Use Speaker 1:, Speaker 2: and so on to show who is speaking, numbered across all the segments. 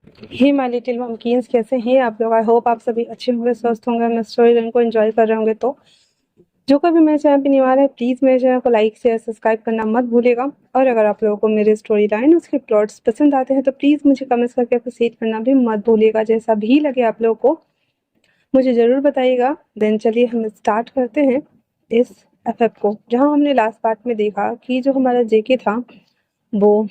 Speaker 1: Hey my little मम्कीन्स, कैसे हैं आप लोग? आई होप आप सभी अच्छे होंगे, स्वस्थ होंगे, अपने स्टोरी लाइन को एंजॉय कर रहे होंगे। तो जो कोई भी मेरे चैनल पे न्यू आ रहा है, प्लीज़ मेरे चैनल को लाइक शेयर सब्सक्राइब करना मत भूलिएगा। और अगर आप लोगों को मेरी स्टोरी लाइन उसके प्लॉट्स पसंद आते हैं तो प्लीज़ मुझे कमेंट्स करके अप्रिशिएट करना भी मत भूलिएगा। जैसा भी लगे आप लोगों को मुझे ज़रूर बताइएगा। देन चलिए हम स्टार्ट करते हैं इस एफएफ को, जहाँ हमने लास्ट पार्ट में देखा कि जो हमारा जेके था वो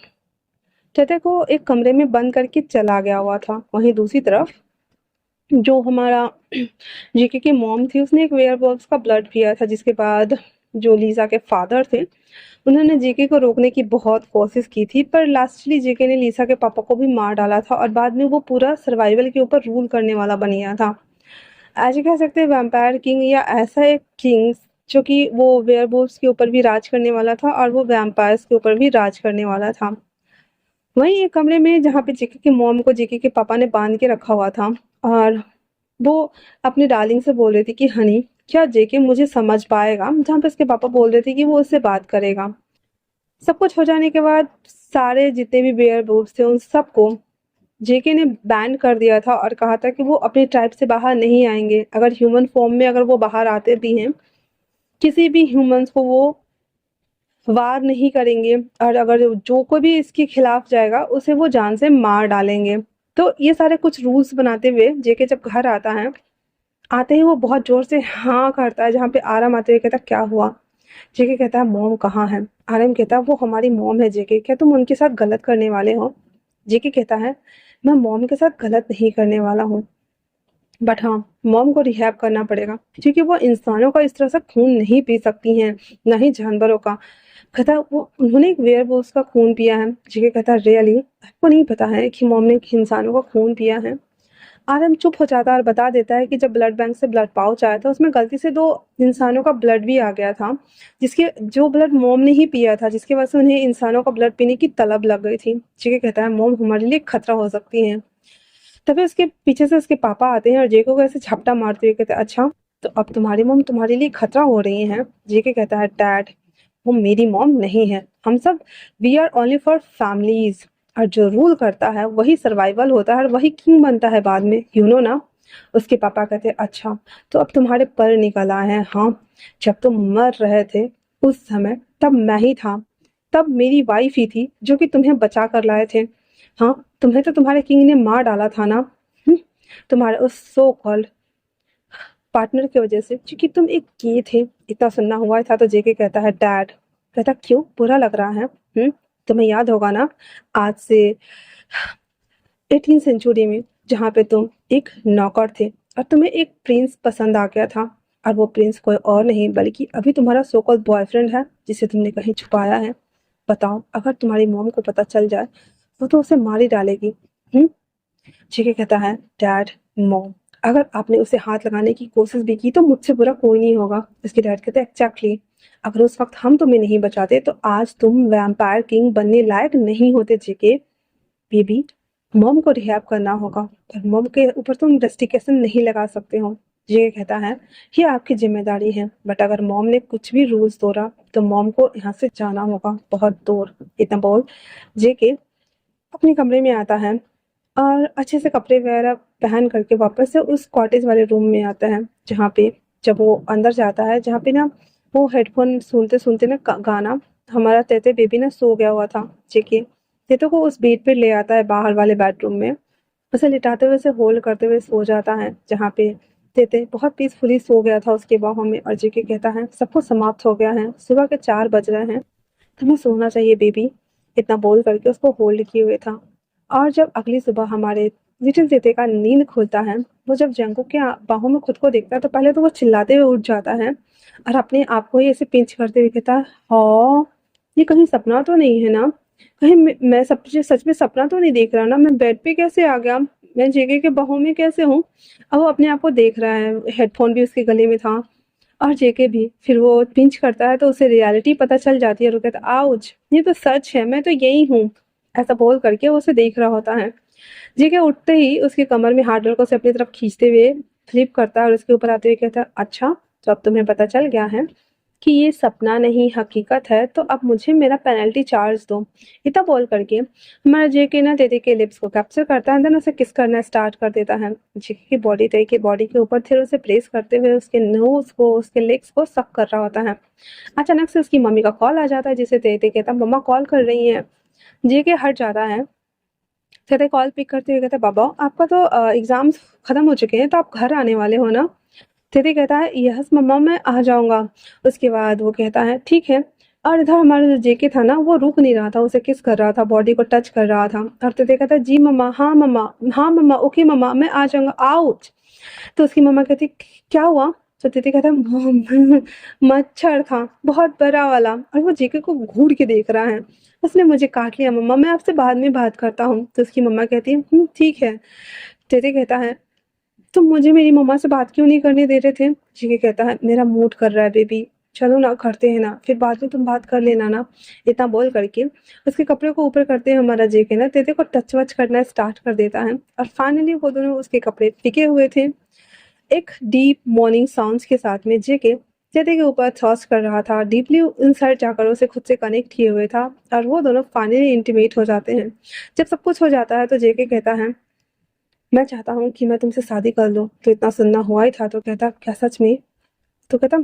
Speaker 1: चेते को एक कमरे में बंद करके चला गया हुआ था। वहीं दूसरी तरफ जो हमारा जेके की मॉम थी, उसने एक वेयरवॉल्फ का ब्लड पिया था, जिसके बाद जो लीजा के फादर थे उन्होंने जेके को रोकने की बहुत कोशिश की थी, पर लास्टली जेके ने लीसा के पापा को भी मार डाला था और बाद में वो पूरा सर्वाइवल के ऊपर रूल करने वाला बन गया था। ऐसे कह सकते हैं वैम्पायर किंग, या ऐसा एक किंग जो कि वो वेयरवुल्व्स के ऊपर भी राज करने वाला था और वो वैम्पायर्स के ऊपर भी राज करने वाला था। वहीं एक कमरे में जहाँ पे जेके की मॉम को जेके के पापा ने बांध के रखा हुआ था और वो अपनी डार्लिंग से बोल रही थी कि हनी, क्या जेके मुझे समझ पाएगा? जहाँ पे उसके पापा बोल रहे थे कि वो उससे बात करेगा। सब कुछ हो जाने के बाद सारे जितने भी वेयरवुल्व्स थे उन सबको जेके ने बैन कर दिया था और कहा था कि वो अपने ट्राइब से बाहर नहीं आएंगे। अगर ह्यूमन फॉर्म में अगर वो बाहर आते भी हैं, किसी भी ह्यूमंस को वो वार नहीं करेंगे, और अगर जो कोई भी इसके खिलाफ जाएगा उसे वो जान से मार डालेंगे। तो ये सारे कुछ रूल्स बनाते हुए जेके जब घर आता है, आते ही वो बहुत जोर से हाँ करता है, जहाँ पे आराम आते हुए कहता क्या हुआ? जेके कहता है मॉम कहाँ है? आराम कहता है वो हमारी मॉम है जेके, क्या तुम उनके साथ गलत करने वाले हो? जेके कहता है मैं मॉम के साथ गलत नहीं करने वाला हूँ, बट हाँ, मॉम को रिहैब करना पड़ेगा क्योंकि वो इंसानों का इस तरह से खून नहीं पी सकती हैं, ना ही जानवरों का। कहता वो उन्होंने एक वेयरवुल्फ का खून पिया है। जेके कहता रियली? आपको नहीं पता है कि मॉम ने इंसानों का खून पिया है? आदम चुप हो जाता है और बता देता है कि जब ब्लड बैंक से ब्लड पाउच आया था उसमें गलती से 2 इंसानों का ब्लड भी आ गया था, जिसके जो ब्लड मॉम ने ही पिया था, जिसकी वजह से उन्हें इंसानों का ब्लड पीने की तलब लग गई थी। जेके कहता है मॉम हमारे लिए खतरा हो सकती हैं। तभी उसके पीछे से उसके पापा आते हैं और जेको को ऐसे झपटा मारते हुए कहते हैं अच्छा, तो अब तुम्हारी मॉम तुम्हारे लिए खतरा हो रही हैं? जेके कहता है डैड, वो मेरी मॉम नहीं है, हम सब we are only for families, और जो रूल करता है वही सर्वाइवल होता है और वही किंग बनता है बाद में, यू नो ना। उसके पापा कहते हैं अच्छा, तो अब तुम्हारे पर निकल आए हैं। हाँ, जब तुम मर रहे थे उस समय तब मैं ही था, तब मेरी वाइफ ही थी जो कि तुम्हें बचा कर लाए थे। हाँ, तुम्हें तो तुम्हारे किंग ने मार डाला था ना, तुम्हारे उस सो कॉल्ड पार्टनर की वजह से, क्योंकि तुम एक गे थे। इतना सुनना हुआ था तो जेके कहता है डैड। कहता क्यों, बुरा लग रहा है? तुम्हें याद होगा ना, आज से 18 सेंचुरी में, जहाँ पे तुम एक नौकर थे और तुम्हें एक प्रिंस पसंद आ गया था, और वो प्रिंस कोई और नहीं बल्कि अभी तुम्हारा सो कॉल्ड बॉयफ्रेंड है, जिसे तुमने कहीं छुपाया है। बताओ, अगर तुम्हारी मॉम को पता चल जाए वो तो उसे मार ही डालेगी। हम्म जेके कहता है डैड, मॉम, अगर आपने उसे हाथ लगाने की कोशिश भी की तो मुझसे बुरा कोई नहीं होगा। इसके डैड कहते हैं एग्जैक्टली, अगर उस वक्त हम तुम्हें नहीं बचाते तो आज तुम वैम्पायर किंग बनने लायक नहीं होते जेके। बेबी, मॉम को रिहैब करना होगा, पर मॉम के ऊपर तुम रेस्ट्रिक्शन नहीं लगा सकते हो। जेके कहता है ये आपकी जिम्मेदारी है, बट अगर मॉम ने कुछ भी रूल्स तोड़ा तो मॉम को यहाँ से जाना होगा बहुत दूर। इतना बोल जेके अपने कमरे में आता है और अच्छे से कपड़े वगैरह पहन करके वापस से उस कॉटेज वाले रूम में आता है, जहाँ पे जब वो अंदर जाता है, जहाँ पे ना वो हेडफोन सुनते सुनते ना गाना, हमारा तेते बेबी ना सो गया हुआ था। जेके तेतो को उस बेड पे ले आता है बाहर वाले बेडरूम में, उसे लिटाते हुए, उसे होल्ड करते हुए सो जाता है, जहाँ पे तेते बहुत पीसफुली सो गया था उसके बाहों में। और जेके कहता है सब कुछ समाप्त हो गया है, सुबह के 4 बज रहे हैं, तुम्हें सोना चाहिए बेबी। इतना बोल करके उसको होल्ड किए हुए था। और जब अगली सुबह हमारे लिटिल तेते का नींद खुलता है, वो जब जंगू के बाहों में खुद को देखता है तो पहले तो वो चिल्लाते हुए उठ जाता है और अपने आप को ही ऐसे पिंच करते हुए कहता है हाँ, ये कहीं सपना तो नहीं है ना? कहीं मैं सच में सपना तो नहीं देख रहा ना? मैं बेड पे कैसे आ गया? मैं जेके के बाहों में कैसे हूँ? अब वो अपने आप को देख रहा है, हेडफोन भी उसके गले में था और जेके भी। फिर वो पिंच करता है तो उसे रियलिटी पता चल जाती है और वो कहता है आउच, ये तो सच है, मैं तो यही हूँ। ऐसा बोल करके वो उसे देख रहा होता है। जेके उठते ही उसके कमर में हाथ डालकर उसे अपनी तरफ खींचते हुए फ्लिप करता है और उसके ऊपर आते हुए कहता है अच्छा, तो अब तुम्हें पता चल गया है कि ये सपना नहीं हकीकत है, तो अब मुझे मेरा पेनल्टी चार्ज दो। इतना बोल करके हमारा जेके ना दीदी के लिप्स को कैप्चर करता है, देन उसे किस करना स्टार्ट कर देता है। जेके की बॉडी दीदी की बॉडी के ऊपर फिर उसे प्रेस करते हुए उसके नोज को, उसके लेग्स को सक कर रहा होता है। अचानक से उसकी मम्मी का कॉल आ जाता है, जिसे दीदी कहता है मम्मा कॉल कर रही है। जेके हट जाता है। कहते कॉल पिक करते हुए कहता है बाबा आपका तो एग्जाम्स खत्म हो चुके हैं, तो आप घर आने वाले हो ना। दीदी कहता है यस मम्मा मैं आ जाऊंगा। उसके बाद वो कहता है ठीक है। और इधर हमारा जो जेके था ना वो रुक नहीं रहा था, उसे किस कर रहा था, बॉडी को टच कर रहा था। और दीदी कहता है जी मम्मा, हाँ मम्मा, हाँ मम्मा, ओके मम्मा मैं आ जाऊंगा, आउट। तो उसकी मम्मा कहती क्या हुआ। तो दीदी कहता है मच्छर था बहुत बड़ा वाला, और वो जेके को घूर के देख रहा है। उसने मुझे काट लिया मम्मा, मैं आपसे बाद में बात करता हूँ। तो उसकी मम्मा कहती है ठीक है। दीदी कहता है तुम मुझे मेरी मम्मा से बात क्यों नहीं करने दे रहे थे। जीके कहता है मेरा मूड कर रहा है बेबी, चलो ना करते हैं ना, फिर बाद में तुम बात कर लेना ना। इतना बोल करके उसके कपड़े को ऊपर करते हैं हमारा जेके ना तेते को टच वच करना स्टार्ट कर देता है। और फाइनली वो दोनों उसके कपड़े टिके हुए थे। एक डीप मॉर्निंग साउंड्स के साथ में जेके तेते के ऊपर थ्रस्ट कर रहा था, डीपली इनसाइड जाकर उसे खुद से कनेक्ट किए हुए था। और वो दोनों फाइनली इंटीमेट हो जाते हैं। जब सब कुछ हो जाता है तो जेके कहता है मैं चाहता हूँ कि मैं तुमसे शादी कर लूँ। तो इतना सुनना हुआ ही था। तो कहता क्या सच में। तो कहता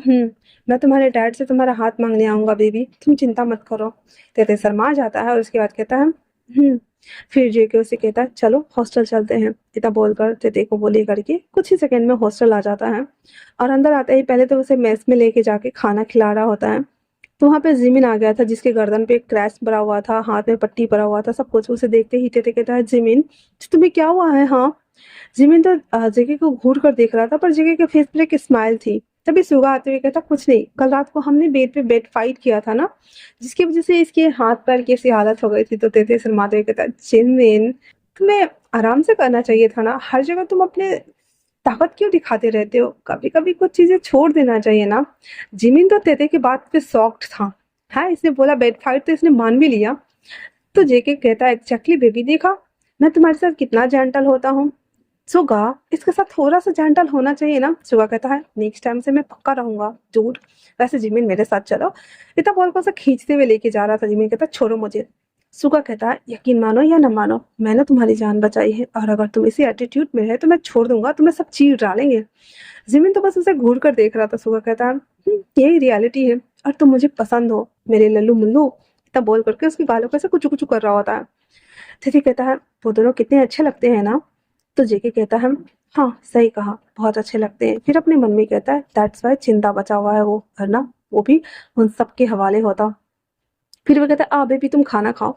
Speaker 1: मैं तुम्हारे डैड से तुम्हारा हाथ मांगने आऊंगा बेबी, तुम चिंता मत करो। तेते शर्मा जाता है और उसके बाद कहता है फिर जेके उसे कहता है चलो हॉस्टल चलते हैं। इतना बोलकर तेते को वो ले करके कुछ ही सेकंड में हॉस्टल आ जाता है। और अंदर आते ही पहले तो उसे मेस में लेके जाके खाना खिला रहा होता है। तो वहाँ पे जिमिन आ गया था, जिसके गर्दन पे एक क्रैश भरा हुआ था, हाथ में पट्टी भरा हुआ था, सब कुछ। उसे देखते ही तेते कहता है जिमिन तुम्हें क्या हुआ है। हाँ। जिमिन तो जेके को घूर कर देख रहा था, पर जेके के फेस पर एक स्माइल थी। तभी सुगा आते हुए कहता कुछ नहीं, कल रात को हमने बेड पे बेड फाइट किया था ना, जिसकी वजह से इसके हाथ पैर की ऐसी हालत हो गई थी। तो तेते शर्माते हुए कहता जिमिन तुम्हें आराम से करना चाहिए था ना, हर जगह तुम अपने ताकत क्यों दिखाते रहते हो, कभी कभी कुछ चीजें छोड़ देना चाहिए ना। जिमिन तो तेते की बात पे शॉक्ड था। हाँ इसने बोला बेड फाइट तो इसने मान भी लिया। तो जेके कहता है एग्जैक्टली बेबी, देखा मैं तुम्हारे साथ कितना जेंटल होता हूँ। सुगा इसके साथ थोड़ा सा जेंटल होना चाहिए ना। सुगा कहता है नेक्स्ट टाइम से मैं पक्का रहूंगा डूड, वैसे जिमिन मेरे साथ चलो। इतना बोल कर उसे खींचते हुए लेके जा रहा था। जिमिन कहता छोड़ो मुझे। सुगा कहता है यकीन मानो या न मानो मैंने तुम्हारी जान बचाई है, और अगर तुम इसी एटीट्यूड में रहे तो मैं छोड़ दूंगा, तुम्हें सब चीर डालेंगे। जिमिन तो बस उसे घूर कर देख रहा था। सुगा कहता है यही रियलिटी है, और तुम मुझे पसंद हो मेरे लल्लू मुल्लू। इतना बोल करके उसके गालों पे से कुछ कुछ कर रहा होता है। तिथि कहता है वो दोनों कितने अच्छे लगते हैं ना। तो जेके कहता है हाँ सही कहा, बहुत अच्छे लगते हैं। फिर अपने मन में कहता है दैट्स वाई चिंता बचा हुआ है वो, वरना वो भी उन सबके हवाले होता। फिर वो कहता है आ बेबी तुम खाना खाओ।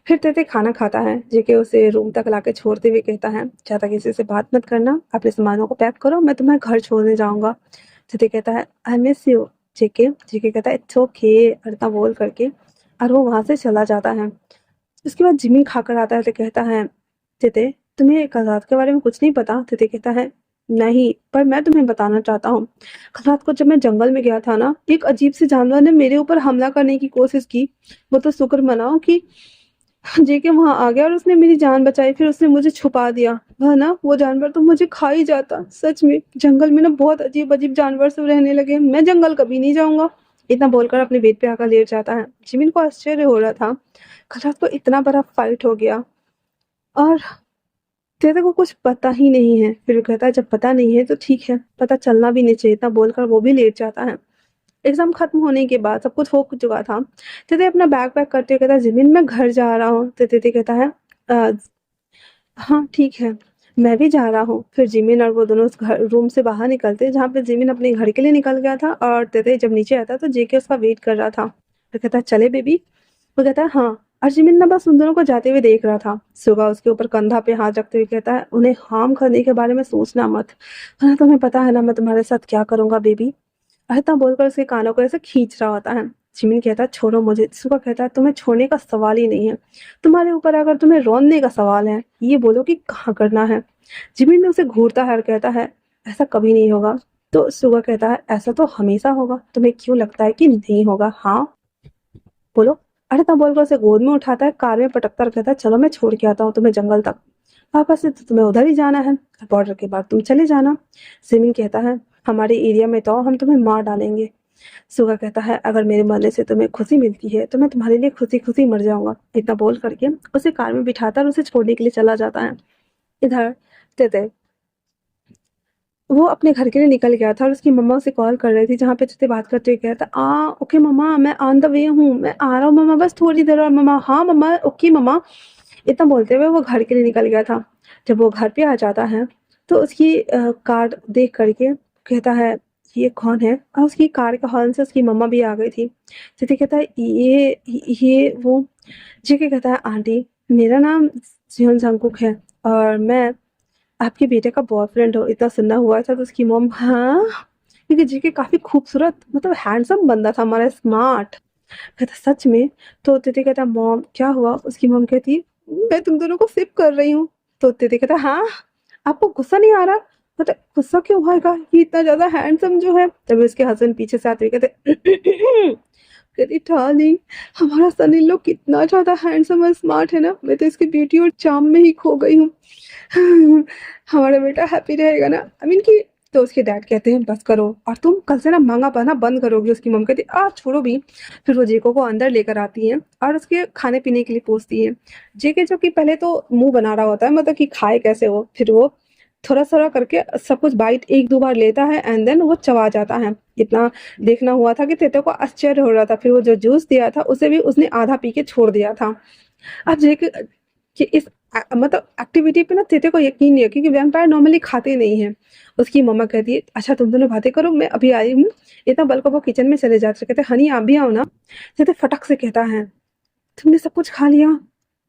Speaker 1: फिर तेते खाना खाता है। जेके उसे रूम तक लाके छोड़ते हुए कहता है ज्यादा किसी से बात मत करना, अपने सामानों को पैक करो, मैं तुम्हें घर छोड़ने जाऊंगा। तेते कहता है आई मिस यू जेके। जेके कहता है इट्स ओके अर्ता बोल करके, और वो वहां से चला जाता है। उसके बाद जिमी खाकर आता है तो कहता है तिते तुम्हें कल रात के बारे में कुछ नहीं पता। तिते कहता है नहीं, पर मैं तुम्हें बताना चाहता हूँ। कल रात को जब मैं जंगल में गया था ना, एक अजीब से जानवर ने मेरे ऊपर हमला करने की कोशिश की। वो तो शुक्र मनाओ कि जेके वहां आ गया और उसने मेरी जान बचाई, फिर उसने मुझे छुपा दिया, वरना वो जानवर तो मुझे खा ही जाता। सच में जंगल में ना बहुत अजीब अजीब जानवर सब रहने लगे, मैं जंगल कभी नहीं जाऊंगा। इतना बोलकर अपने बेड पे आकर लेट जाता है। जिमिन को आश्चर्य हो रहा था, कल रात को इतना बड़ा फाइट हो गया और तेरे को कुछ पता ही नहीं है। फिर वो कहता है जब पता नहीं है तो ठीक है, पता चलना भी नहीं चाहिए। इतना बोलकर वो भी लेट जाता है। एग्जाम खत्म होने के बाद सब कुछ हो चुका था। तिथे अपना बैग पैक करते हुए कहता है जिमिन मैं घर जा रहा हूँ। तो तिथे कहता है "अ, हाँ ठीक है मैं भी जा रहा हूँ। फिर जिमिन और वो दोनों उस घर रूम से बाहर निकलते हैं, जहाँ पे जिमिन अपने घर के लिए निकल गया था, और तिथे जब नीचे आता तो जेके उसका वेट कर रहा था। तो कहता है चले बेबी। वो कहता है हाँ। और जिमिन ना बस उन दोनों को जाते हुए देख रहा था। सुगा उसके ऊपर कंधा पे हाथ रखते हुए कहता है उन्हें हार्म करने के बारे में सोचना मत, वरना तुम्हें पता है ना मैं तुम्हारे साथ क्या करूंगा बेबी। इतना बोलकर उसके कानों को ऐसे खींच रहा होता है। जिमिन कहता है छोड़ो मुझे। सुगा कहता है तुम्हें छोड़ने का सवाल ही नहीं है, तुम्हारे ऊपर अगर तुम्हें रोने का सवाल है ये बोलो कि कहाँ करना है। जिमिन ने उसे घूरता है और कहता है ऐसा कभी नहीं होगा। तो सुगा कहता है ऐसा तो हमेशा होगा, तुम्हें क्यों लगता है कि नहीं होगा। हाँ बोलो। अरे तब बोलकर उसे गोद में उठाता है, कार में पटकता और कहता है चलो मैं छोड़ के आता हूँ तुम्हें जंगल तक, वापस से तो तुम्हें उधर ही जाना है, बॉर्डर के बाद तुम चले जाना। जिमिन कहता है हमारे एरिया में तो हम तुम्हें मार डालेंगे। सुगा कहता है अगर मेरे मरने से तुम्हें खुशी मिलती है तो मैं तुम्हारे लिए खुशी खुशी मर जाऊंगा। इतना बोल करके उसे कार में बिठाता और उसे छोड़ने के लिए चला जाता है। इधर तेते वो अपने घर के लिए निकल गया था और उसकी मम्मा उसे कॉल कर रही थी, जहाँ पे तेते बात करते हुए कहा था ओके मम्मा मैं ऑन द वे हूँ, मैं आ रहा हूँ मम्मा, बस थोड़ी देर और मम्मा। हाँ मम्मा, ओके मम्मा। इतना बोलते हुए वो घर के लिए निकल गया था। जब वो घर पे आ जाता है तो उसकी कार देख करके कहता है ये कौन है, और उसकी कार के हॉर्न से उसकी मम्मा भी आ गई थी। तेते कहता है ये वो। जेके कहता है आंटी मेरा नाम जियोन जंगकुक है और मैं आपके बेटे का बॉयफ्रेंड हो। इतना सुनना हुआ था तो उसकी मॉम हाँ, क्योंकि जेके काफी खूबसूरत मतलब हैंडसम बंदा था, हमारा स्मार्ट। कहता सच में? तो तिथि कहता मॉम क्या हुआ? उसकी मॉम कहती मैं तुम दोनों को सिप कर रही हूँ। तो तिथि कहता हाँ, आपको गुस्सा नहीं आ रहा? मतलब गुस्सा क्यों होएगा, ये इतना ज्यादा हैंडसम जो है। तभी उसके हस्बैंड पीछे से आते हुए कहते कहती डार्लिंग हमारा सनी लोग कितना ज्यादा हैंडसम और स्मार्ट है ना, मैं तो इसकी ब्यूटी और चार्म में ही खो गई हूँ। हमारा बेटा हैप्पी रहेगा ना, आई मीन कि। तो उसके डैड कहते हैं बस करो और तुम कल से ना मांगा पाना बंद करोगी। उसकी मम कहती छोड़ो भी। फिर वो जेको को अंदर लेकर आती है और उसके खाने पीने के लिए पूछती है। जेके जो कि पहले तो मुंह बना रहा होता है, मतलब कि खाए कैसे वो, फिर वो थोड़ा थोड़ा करके सब कुछ बाइट एक दो बार लेता है एंड देन वो चबा जाता है। इतना देखना हुआ था कि तेते को आश्चर्य हो रहा था। फिर वो जो जूस दिया था उसे भी उसने आधा पी के छोड़ दिया था। अब जेके कि इस मतलब एक्टिविटी पे ना तेते को यकीन नहीं है, क्योंकि वैम्पायर नॉर्मली खाते नहीं है। उसकी मम्मा कहती है अच्छा तुम दोनों बातें करो, मैं अभी आई हूँ। इतना बल्कि वो किचन में चले जाते कहते हनी आप भी आओ ना। तेते फटक से कहता है तुमने सब कुछ खा लिया?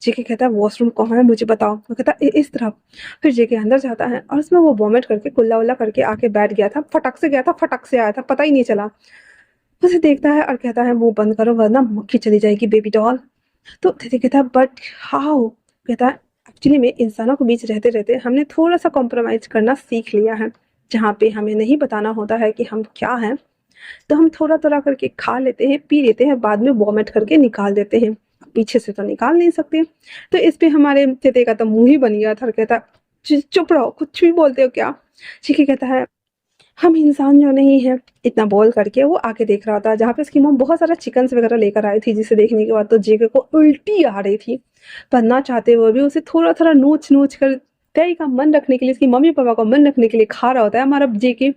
Speaker 1: जेके कहता है वॉशरूम कहाँ है मुझे बताओ। वो कहता है इस तरफ। फिर जेके अंदर जाता है और उसमें वो वॉमिट करके कुल्ला उल्ला करके आके बैठ गया था। फटक से गया था, फटक से आया था, पता ही नहीं चला। उसे देखता है और कहता है मुंह बंद करो वरना मक्खी चली जाएगी बेबी डॉल। तो दीदी कहता है बट हाउ? कहता है एक्चुअली में इंसानों के बीच रहते रहते हमने थोड़ा सा कॉम्प्रोमाइज करना सीख लिया है। जहाँ पे हमें नहीं बताना होता है कि हम क्या हैं, तो हम थोड़ा थोड़ा करके खा लेते हैं, पी लेते हैं, बाद में वॉमिट करके निकाल देते हैं। पीछे से तो निकाल नहीं सकते। तो इस पे हमारे तेते का तो मुंह ही बन गया था। कहता चुप रहो, कुछ भी बोलते हो क्या? चीकी कहता है हम इंसान जो नहीं है। इतना बोल करके वो आके देख रहा था जहाँ पे उसकी मॉम बहुत सारा चिकन्स वगैरह लेकर आई थी, जिसे देखने के बाद तो जेके को उल्टी आ रही थी। पर ना चाहते हुए भी उसे थोड़ा थोड़ा नोच नोच कर कई का मन रखने के लिए, उसकी मम्मी पापा का मन रखने के लिए खा रहा होता है हमारा जेके।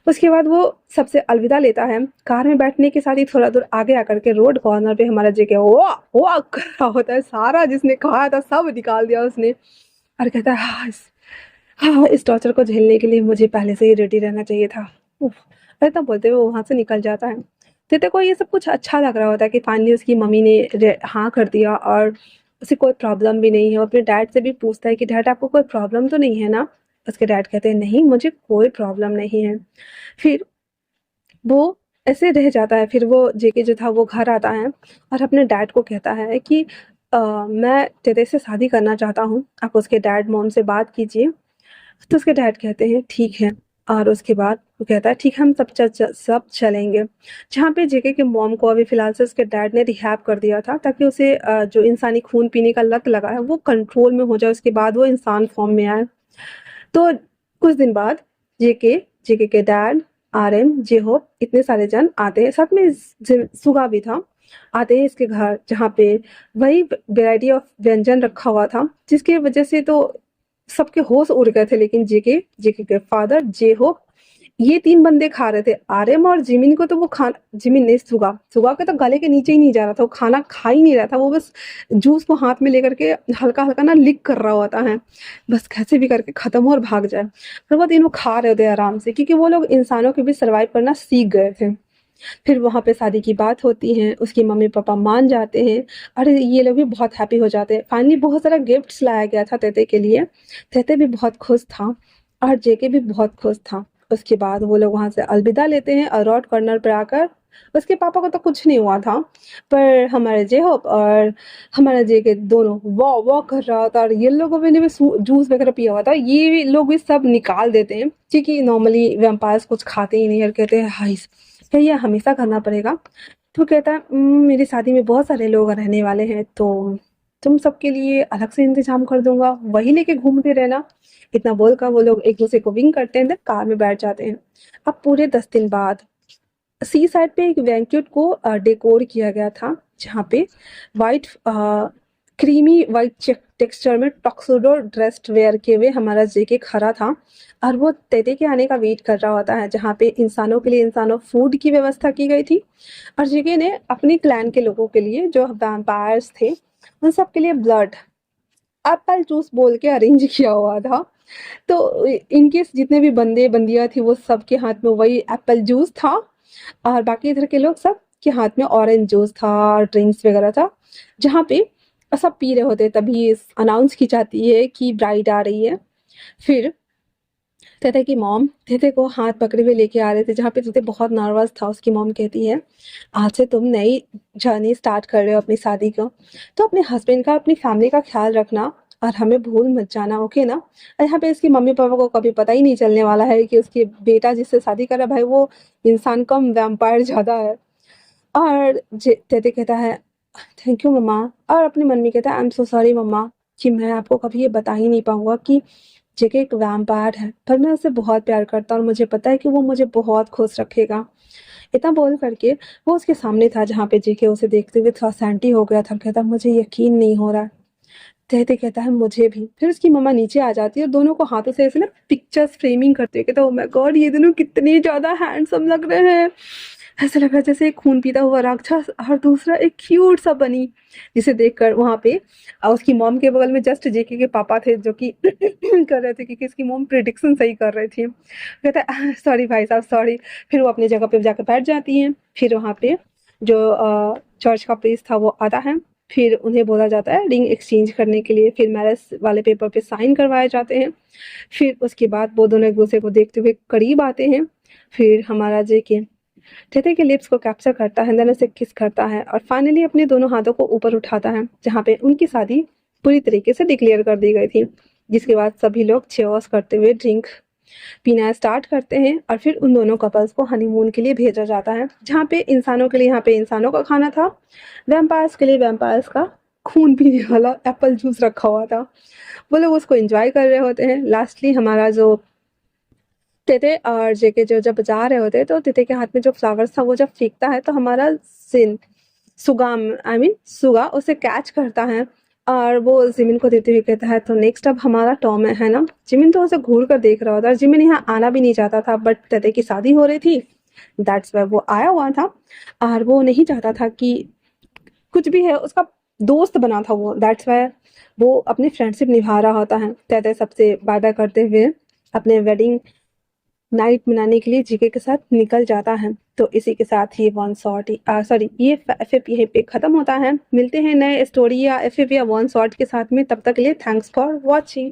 Speaker 1: उसके बाद वो सबसे अलविदा लेता है। कार में बैठने के साथ ही थोड़ा दूर आगे आकर के रोड कॉर्नर पे हमारा जेके वो कर रहा होता है, सारा जिसने खाया था सब निकाल दिया उसने। और कहता है हाँ, इस टॉर्चर को झेलने के लिए मुझे पहले से ही रेडी रहना चाहिए था। उफ, ऐसा बोलते हुए वो वहाँ से निकल जाता है। तेते को ये सब कुछ अच्छा लग रहा होता है कि फाइनली उसकी मम्मी ने हाँ कर दिया और उसे कोई प्रॉब्लम भी नहीं है। और अपने डैड से भी पूछता है कि डैड आपको कोई प्रॉब्लम तो नहीं है ना? उसके डैड कहते हैं नहीं मुझे कोई प्रॉब्लम नहीं है। फिर वो ऐसे रह जाता है। फिर वो जेके जो था वो घर आता है और अपने डैड को कहता है कि मैं तेरे से शादी करना चाहता हूँ, आप उसके डैड मॉम से बात कीजिए। तो उसके डैड कहते हैं ठीक है। और उसके बाद वो कहता है ठीक है हम सब चलेंगे। जहाँ पे जेके के मॉम को अभी फिलहाल से उसके डैड ने रिहैब कर दिया था, ताकि उसे जो इंसानी खून पीने का लत लगा है वो कंट्रोल में हो जाए, उसके बाद वो इंसान फॉर्म में आए। तो कुछ दिन बाद जेके जेके के डैड आर्यन जेहोप इतने सारे जन आते हैं, साथ में सुगा भी था। आते हैं इसके घर जहाँ पे वही वैरायटी ऑफ व्यंजन रखा हुआ था, जिसकी वजह से तो सबके होश उड़ गए थे। लेकिन जेके जेके के फादर जेहोप ये तीन बंदे खा रहे थे। आर्यन और जिमिन को तो वो खाना, जिमिन ने सुगा सुगा के तो गले के नीचे ही नहीं जा रहा था, वो खाना खा ही नहीं रहा था। वो बस जूस को हाथ में लेकर के हल्का हल्का ना लिक कर रहा होता है, बस कैसे भी करके खत्म हो और भाग जाए। पर वो तीनों खा रहे थे आराम से, क्योंकि वो लोग इंसानों के बीच सर्वाइव करना सीख गए थे। फिर वहाँ पे शादी की बात होती है, उसकी मम्मी पापा मान जाते हैं। अरे ये लोग भी बहुत हैप्पी हो जाते हैं। फाइनली बहुत सारा गिफ्ट्स लाया गया था तेते के लिए। तेते भी बहुत खुश था और जेके भी बहुत खुश था। उसके बाद वो लोग वहाँ से अलविदा लेते हैं और रोड कॉर्नर पर आकर, उसके पापा को तो कुछ नहीं हुआ था, पर हमारे जेहोप और हमारा जेके दोनों वाह वाह कर रहा था। और ये लोगों ने भी जूस वगैरह पिया हुआ था, ये लोग भी सब निकाल देते हैं, क्योंकि नॉर्मली वैम्पायर्स कुछ खाते ही नहीं और कहते हैं हाय क्या ये हमेशा करना पड़ेगा? तो कहता है मेरी शादी में बहुत सारे लोग रहने वाले हैं, तो तुम सबके लिए अलग से इंतजाम कर दूंगा, वही लेके घूमते रहना। इतना बोलकर वो लोग एक दूसरे को विंग करते हैं, कार में बैठ जाते हैं। अब पूरे 10 दिन बाद सी साइड पे एक बैंक्वेट को डेकोर किया गया था, जहाँ पे वाइट क्रीमी वाइट टेक्सचर में टक्सोडो ड्रेस वेयर किए हुए हमारा जेके खड़ा था और वो तेते के आने का वेट कर रहा होता है, जहाँ पे इंसानों के लिए इंसानों फूड की व्यवस्था की गई थी और जेके ने अपने क्लैन के लोगों के लिए जो वैम्पायर्स थे उन सब के लिए ब्लड एप्पल जूस बोल के अरेंज किया हुआ था। तो इनके जितने भी बंदे बंदियां थी वो सबके हाथ में वही एप्पल जूस था और बाकी इधर के लोग सब के हाथ में ऑरेंज जूस था और ड्रिंक्स वगैरह था, जहाँ पे सब पी रहे होते तभी अनाउंस की जाती है कि ब्राइड आ रही है। फिर तेते की मॉम तेते को हाथ पकड़े हुए लेके आ रहे थे, जहाँ पे तेते बहुत नर्वस था। उसकी मॉम कहती है आज से तुम नई जर्नी स्टार्ट कर रहे हो अपनी शादी को, तो अपने हस्बैंड का अपनी फैमिली का ख्याल रखना और हमें भूल मत जाना, ओके ना। और यहाँ पे इसकी मम्मी पापा को कभी पता ही नहीं चलने वाला है कि उसके बेटा जिससे शादी कर रहा है भाई वो इंसान कम वैम्पायर ज़्यादा है। और तेते कहता है थैंक यू मम्मा, और अपनी मम्मी कहता है आई एम सो सॉरी मम्मा कि मैं आपको कभी ये बता ही नहीं पाऊंगा कि जेके एक वैम्पायर है, पर मैं उसे बहुत प्यार करता हूँ और मुझे पता है कि वो मुझे बहुत खुश रखेगा। इतना बोल करके वो उसके सामने था, जहाँ पे जेके उसे देखते हुए थोड़ा सैंटी हो गया था। कहता मुझे यकीन नहीं हो रहा है। कहते कहता है मुझे भी। फिर उसकी मम्मा नीचे आ जाती है और दोनों को हाथों से ऐसे ना पिक्चर्स फ्रेमिंग करते हुए कहता ओ माय गॉड ये दोनों कितने ज़्यादा हैंडसम लग रहे हैं। ऐसा लग रहा है जैसे एक खून पीता हुआ राक्षस और दूसरा एक क्यूट सा बनी, जिसे देखकर वहाँ पे उसकी मॉम के बगल में जस्ट जेके के पापा थे जो कि कर रहे थे क्योंकि इसकी मॉम प्रिडिक्शन सही कर रही थी। कहता है सॉरी भाई साहब सॉरी। फिर वो अपनी जगह पे जाकर बैठ जाती हैं। फिर वहाँ पे जो चर्च का प्रीस्ट था वो आता है। फिर उन्हें बोला जाता है रिंग एक्सचेंज करने के लिए। फिर मैरिज वाले पेपर पे साइन करवाए जाते हैं। फिर उसके बाद वो दोनों एक दूसरे को देखते हुए करीब आते हैं। फिर हमारा जेके तेते के लिप्स को कैप्चर करता है, देन उसे किस करता है और फाइनली अपने दोनों हाथों को ऊपर उठाता है, जहाँ पे उनकी शादी पूरी तरीके से डिक्लेयर कर दी गई थी। जिसके बाद सभी लोग चीयर्स करते हुए ड्रिंक पीना स्टार्ट करते हैं और फिर उन दोनों कपल्स को हनीमून के लिए भेजा जाता है, जहाँ पे इंसानों के लिए यहाँ पे इंसानों का खाना था, वैम्पायर्स के लिए वैम्पायर्स का खून पीने वाला एप्पल जूस रखा हुआ था। वो लोग उसको एंजॉय कर रहे होते हैं। लास्टली हमारा जो तेते और जेके जो जब जा रहे होते हैं तो तेते के हाथ में जो फ्लावर्स था वो जब फेंकता है तो हमारा सिन सुगाम आई मीन सुगा उसे कैच करता है और वो जिमिन को देते हुए कहता है तो नेक्स्ट अब हमारा टॉम है ना। जिमिन तो उसे घूर कर देख रहा होता है। जिमिन यहाँ आना भी नहीं चाहता था बट तेते की शादी हो रही थी, दैट्स वाई वो आया हुआ था और वो नहीं चाहता था कि कुछ भी है उसका दोस्त बना था वो, दैट्स वाई वो अपनी फ्रेंडशिप निभा रहा होता है। तेते सबसे बाय बाय करते हुए अपने वेडिंग नाइट मनाने के लिए जीके के साथ निकल जाता है। तो इसी के साथ ये वन शॉट सॉरी ये एफएफ यहीं पे खत्म होता है। मिलते हैं नए स्टोरी या एफएफ या वन शॉट के साथ में, तब तक के लिए थैंक्स फॉर वॉचिंग।